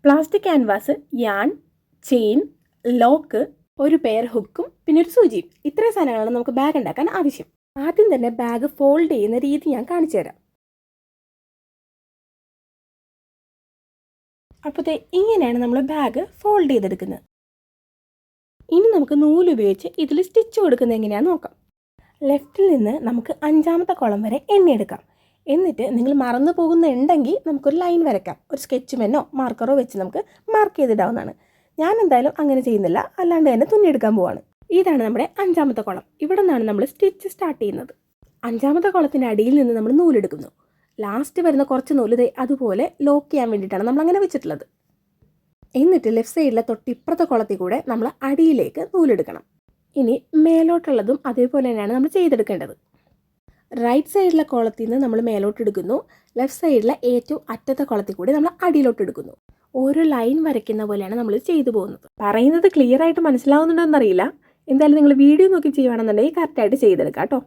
Plastic canvas, yarn, chain, lock, ഒരു pair ഹുക്കും പിന്നെ ഒരു സൂചിയും. ഇത്രയും സാധനങ്ങളാണ് നമുക്ക് ബാഗ് ഉണ്ടാക്കാൻ ആവശ്യം. ആദ്യം തന്നെ ബാഗ് ഫോൾഡ് ചെയ്യുന്ന രീതി ഞാൻ കാണിച്ചു തരാം. അപ്പോഴത്തെ ഇങ്ങനെയാണ് നമ്മൾ ബാഗ് ഫോൾഡ് ചെയ്തെടുക്കുന്നത്. ഇനി നമുക്ക് നൂലുപയോഗിച്ച് ഇതിൽ സ്റ്റിച്ച് കൊടുക്കുന്നത് എങ്ങനെയാണെന്ന് നോക്കാം. ലെഫ്റ്റിൽ നിന്ന് നമുക്ക് 5ാമത്തെ കോളം വരെ എണ്ണിയെടുക്കാം. എന്നിട്ട് നിങ്ങൾ മറന്നു പോകുന്നുണ്ടെങ്കിൽ നമുക്കൊരു ലൈൻ വരയ്ക്കാം. ഒരു സ്കെച്ച് പെന്നോ മാർക്കറോ വെച്ച് നമുക്ക് മാർക്ക് ചെയ്തിടാവുന്നതാണ്. ഞാൻ എന്തായാലും അങ്ങനെ ചെയ്യുന്നില്ല, അല്ലാണ്ട് തന്നെ തുന്നിയെടുക്കാൻ പോവാണ്. ഇതാണ് നമ്മുടെ 5ാമത്തെ കോളം. ഇവിടെ നിന്നാണ് നമ്മൾ സ്റ്റിച്ച് സ്റ്റാർട്ട് ചെയ്യുന്നത്. 5ാമത്തെ കോളത്തിൻ്റെ അടിയിൽ നിന്ന് നമ്മൾ നൂലെടുക്കുന്നു. ലാസ്റ്റ് വരുന്ന കുറച്ച് നൂല് അതുപോലെ ലോക്ക് ചെയ്യാൻ വേണ്ടിയിട്ടാണ് നമ്മൾ അങ്ങനെ വെച്ചിട്ടുള്ളത്. എന്നിട്ട് ലെഫ്റ്റ് സൈഡിലെ തൊട്ടിപ്പുറത്തെ കോളത്തിൽ കൂടെ നമ്മൾ അടിയിലേക്ക് നൂലെടുക്കണം. ഇനി മേലോട്ടുള്ളതും അതേപോലെ തന്നെയാണ് നമ്മൾ ചെയ്തെടുക്കേണ്ടത്. റൈറ്റ് സൈഡിലെ കോളത്തിൽ നിന്ന് നമ്മൾ മേലോട്ട് എടുക്കുന്നു. ലെഫ്റ്റ് സൈഡിലെ ഏറ്റവും അറ്റത്തെ കോളത്തിൽ കൂടി നമ്മൾ അടിയിലോട്ട് എടുക്കുന്നു. ഓരോ ലൈൻ വരയ്ക്കുന്ന പോലെയാണ് നമ്മൾ ചെയ്തു പോകുന്നത്. പറയുന്നത് ക്ലിയർ ആയിട്ട് മനസ്സിലാവുന്നുണ്ടോ എന്നറിയില്ല. എന്തായാലും നിങ്ങൾ വീഡിയോ നോക്കി ചെയ്യുകയാണെന്നുണ്ടെങ്കിൽ കറക്റ്റായിട്ട് ചെയ്തെടുക്കാം കേട്ടോ.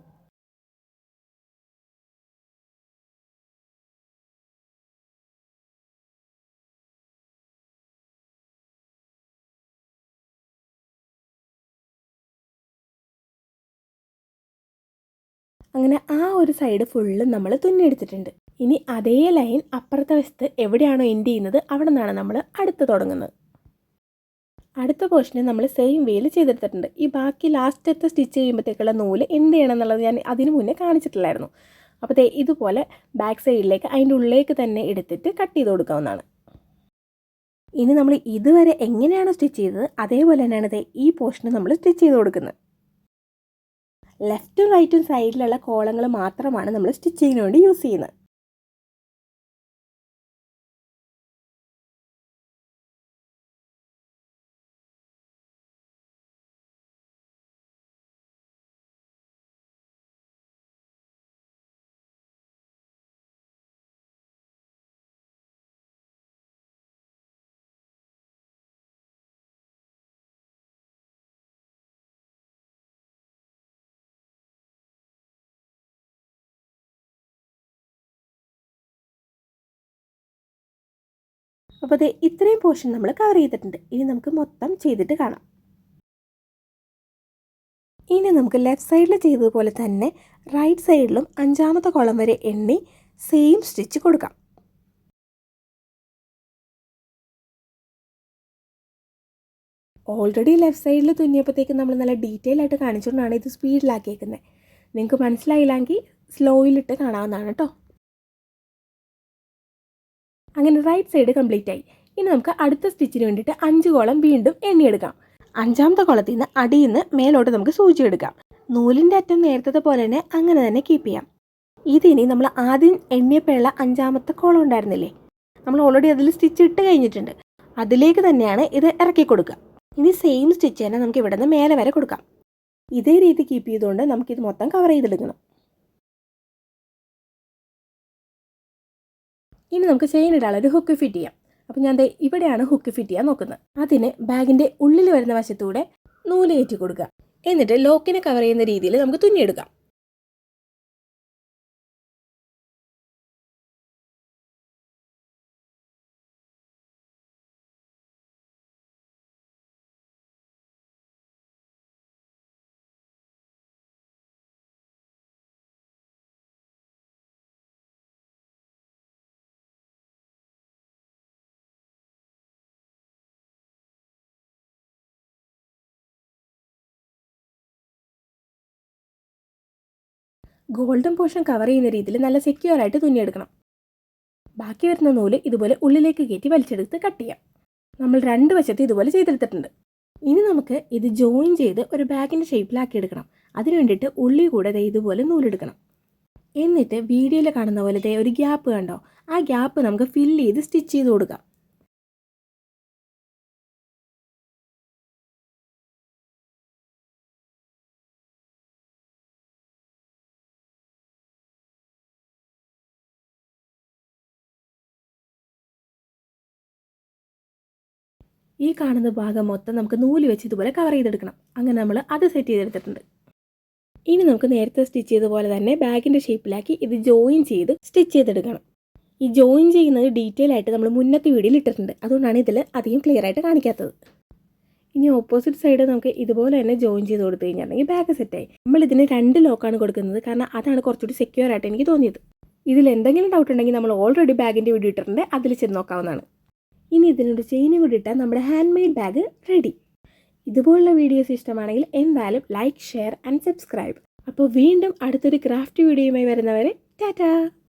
അങ്ങനെ ആ ഒരു സൈഡ് ഫുള്ളും നമ്മൾ തുന്നിയെടുത്തിട്ടുണ്ട്. ഇനി അതേ ലൈൻ അപ്പുറത്തെ വശത്ത് എവിടെയാണോ എൻഡ് ചെയ്യുന്നത് അവിടെ നിന്നാണ് നമ്മൾ അടുത്ത് തുടങ്ങുന്നത്. അടുത്ത പോർഷന് നമ്മൾ സെയിം വേയിൽ ചെയ്തെടുത്തിട്ടുണ്ട്. ഈ ബാക്കി ലാസ്റ്റത്തെ സ്റ്റിച്ച് ചെയ്യുമ്പോഴത്തേക്കുള്ള നൂല് എന്ത് ചെയ്യണം എന്നുള്ളത് ഞാൻ അതിന് മുന്നേ കാണിച്ചിട്ടില്ലായിരുന്നു. അപ്പോൾ ഇതുപോലെ ബാക്ക് സൈഡിലേക്ക് അതിൻ്റെ ഉള്ളിലേക്ക് തന്നെ എടുത്തിട്ട് കട്ട് ചെയ്ത് കൊടുക്കാവുന്നതാണ്. ഇനി നമ്മൾ ഇതുവരെ എങ്ങനെയാണോ സ്റ്റിച്ച് ചെയ്തത് അതേപോലെ തന്നെയാണ് ഈ പോർഷന് നമ്മൾ സ്റ്റിച്ച് ചെയ്ത് കൊടുക്കുന്നത്. ലെഫ്റ്റും റൈറ്റും സൈഡിലുള്ള കോളങ്ങൾ മാത്രമാണ് നമ്മൾ സ്റ്റിച്ചിങ്ങിന് വേണ്ടി യൂസ് ചെയ്യുന്നത്. അപ്പോൾ ഇത്രയും പോർഷൻ നമ്മൾ കവർ ചെയ്തിട്ടുണ്ട്. ഇനി നമുക്ക് മൊത്തം ചെയ്തിട്ട് കാണാം. ഇനി നമുക്ക് ലെഫ്റ്റ് സൈഡിൽ ചെയ്തതുപോലെ തന്നെ റൈറ്റ് സൈഡിലും 5ാമത്തെ കോളം വരെ എണ്ണി സെയിം സ്റ്റിച്ച് കൊടുക്കാം. ഓൾറെഡി ലെഫ്റ്റ് സൈഡിൽ തുന്നിയപ്പോഴത്തേക്ക് നമ്മൾ നല്ല ഡീറ്റെയിൽ ആയിട്ട് കാണിച്ചുകൊണ്ടാണ് ഇത് സ്പീഡിലാക്കിയേക്കുന്നത്. നിങ്ങൾക്ക് മനസ്സിലായില്ലെങ്കിൽ സ്ലോയിലിട്ട് കാണാവുന്നതാണ് കേട്ടോ. അങ്ങനെ റൈറ്റ് സൈഡ് കംപ്ലീറ്റ് ആയി. ഇനി നമുക്ക് അടുത്ത സ്റ്റിച്ചിന് വേണ്ടിയിട്ട് 5 കോളം വീണ്ടും എണ്ണിയെടുക്കാം. 5ാമത്തെ കോളത്തിൽ നിന്ന് അടിയിൽ നിന്ന് മേലോട്ട് നമുക്ക് സൂചി എടുക്കാം. നൂലിൻ്റെ അറ്റം നേരത്തെ പോലെ തന്നെ അങ്ങനെ തന്നെ കീപ്പ് ചെയ്യാം. ഇതിനി നമ്മൾ ആദ്യം എണ്ണിയപ്പോഴുള്ള 5ാമത്തെ കോളം ഉണ്ടായിരുന്നില്ലേ, നമ്മൾ ഓൾറെഡി അതിൽ സ്റ്റിച്ച് ഇട്ട് കഴിഞ്ഞിട്ടുണ്ട്. അതിലേക്ക് തന്നെയാണ് ഇത് ഇറക്കി കൊടുക്കുക. ഇനി സെയിം സ്റ്റിച്ച് തന്നെ നമുക്ക് ഇവിടെ നിന്ന് മേലെ വരെ കൊടുക്കാം. ഇതേ രീതി കീപ്പ് ചെയ്തുകൊണ്ട് നമുക്കിത് മൊത്തം കവർ ചെയ്തെടുക്കണം. ഇനി നമുക്ക് ചെയിൻ ഇടാനൊരു ഹുക്ക് ഫിറ്റ് ചെയ്യാം. അപ്പോൾ ഞാൻ ഇവിടെയാണ് ഹുക്ക് ഫിറ്റ് ചെയ്യാൻ നോക്കുന്നത്. അതിന് ബാഗിൻ്റെ ഉള്ളിൽ വരുന്ന വശത്തൂടെ നൂല് കയറ്റി കൊടുക്കുക. എന്നിട്ട് ലോക്കിനെ കവർ ചെയ്യുന്ന രീതിയിൽ നമുക്ക് തുന്നിയെടുക്കാം. ഗോൾഡൻ പോർഷൻ കവർ ചെയ്യുന്ന രീതിയിൽ നല്ല സെക്യൂർ ആയിട്ട് തുന്നിയെടുക്കണം. ബാക്കി വരുന്ന നൂല് ഇതുപോലെ ഉള്ളിലേക്ക് കയറ്റി വലിച്ചെടുത്ത് കട്ട് ചെയ്യാം. നമ്മൾ 2 വശത്ത് ഇതുപോലെ ചെയ്തെടുത്തിട്ടുണ്ട്. ഇനി നമുക്ക് ഇത് ജോയിൻ ചെയ്ത് ഒരു ബാഗിൻ്റെ ഷേപ്പിലാക്കി എടുക്കണം. അതിന് വേണ്ടിയിട്ട് ഉള്ളി കൂടെ ഇതുപോലെ നൂലെടുക്കണം. എന്നിട്ട് വീഡിയോയിൽ കാണുന്ന പോലെ ഒരു ഗ്യാപ്പ് കണ്ടോ, ആ ഗ്യാപ്പ് നമുക്ക് ഫില്ല് ചെയ്ത് സ്റ്റിച്ച് ചെയ്ത് കൊടുക്കാം. ഈ കാണുന്ന ഭാഗം മൊത്തം നമുക്ക് നൂല് വെച്ച് ഇതുപോലെ കവർ ചെയ്തെടുക്കണം. അങ്ങനെ നമ്മൾ അത് സെറ്റ് ചെയ്തെടുത്തിട്ടുണ്ട്. ഇനി നമുക്ക് നേരത്തെ സ്റ്റിച്ച് ചെയ്ത പോലെ തന്നെ ബാഗിൻ്റെ ഷേപ്പിലാക്കി ഇത് ജോയിൻ ചെയ്ത് സ്റ്റിച്ച് ചെയ്തെടുക്കണം. ഈ ജോയിൻ ചെയ്യുന്നത് ഡീറ്റെയിൽ ആയിട്ട് നമ്മൾ മുന്നത്തെ വീഡിയോയിൽ ഇട്ടിട്ടുണ്ട്. അതുകൊണ്ടാണ് ഇതിൽ അധികം ക്ലിയർ ആയിട്ട് കാണിക്കാത്തത്. ഇനി ഓപ്പോസിറ്റ് സൈഡ് നമുക്ക് ഇതുപോലെ തന്നെ ജോയിൻ ചെയ്ത് കൊടുത്തു കഴിഞ്ഞിട്ടുണ്ടെങ്കിൽ ബാഗ് സെറ്റായി. നമ്മളിതിന് 2 ലോക്കാണ് കൊടുക്കുന്നത്, കാരണം അതാണ് കുറച്ചുകൂടി സെക്യൂർ ആയിട്ട് എനിക്ക് തോന്നിയത്. ഇതിൽ എന്തെങ്കിലും ഡൗട്ട് ഉണ്ടെങ്കിൽ നമ്മൾ ഓൾറെഡി ബാഗിൻ്റെ വീഡിയോ ഇട്ടിട്ടുണ്ട്, അതിൽ ചെന്ന് നോക്കാവുന്നതാണ്. ഇനി ഇതിനൊരു ചെയിനും കൂടി ഇട്ടാൽ നമ്മുടെ ഹാൻഡ് മെയ്ഡ് ബാഗ് റെഡി. ഇതുപോലുള്ള വീഡിയോസ് ഇഷ്ടമാണെങ്കിൽ എന്തായാലും ലൈക്ക്, ഷെയർ ആൻഡ് സബ്സ്ക്രൈബ്. അപ്പോൾ വീണ്ടും അടുത്തൊരു ക്രാഫ്റ്റ് വീഡിയോയുമായി വരുന്നവരെ ടാറ്റാ.